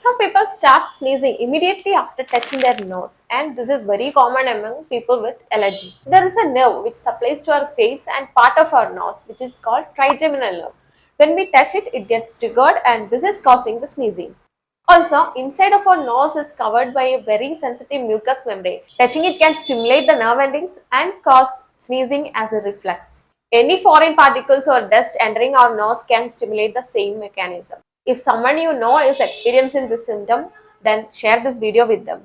Some people start sneezing immediately after touching their nose, and this is very common among people with allergy. There is a nerve which supplies to our face and part of our nose, which is called trigeminal nerve. When we touch it, it gets triggered, and this is causing the sneezing. Also, inside of our nose is covered by a very sensitive mucous membrane. Touching it can stimulate the nerve endings and cause sneezing as a reflex. Any foreign particles or dust entering our nose can stimulate the same mechanism. If someone you know is experiencing this symptom, then share this video with them.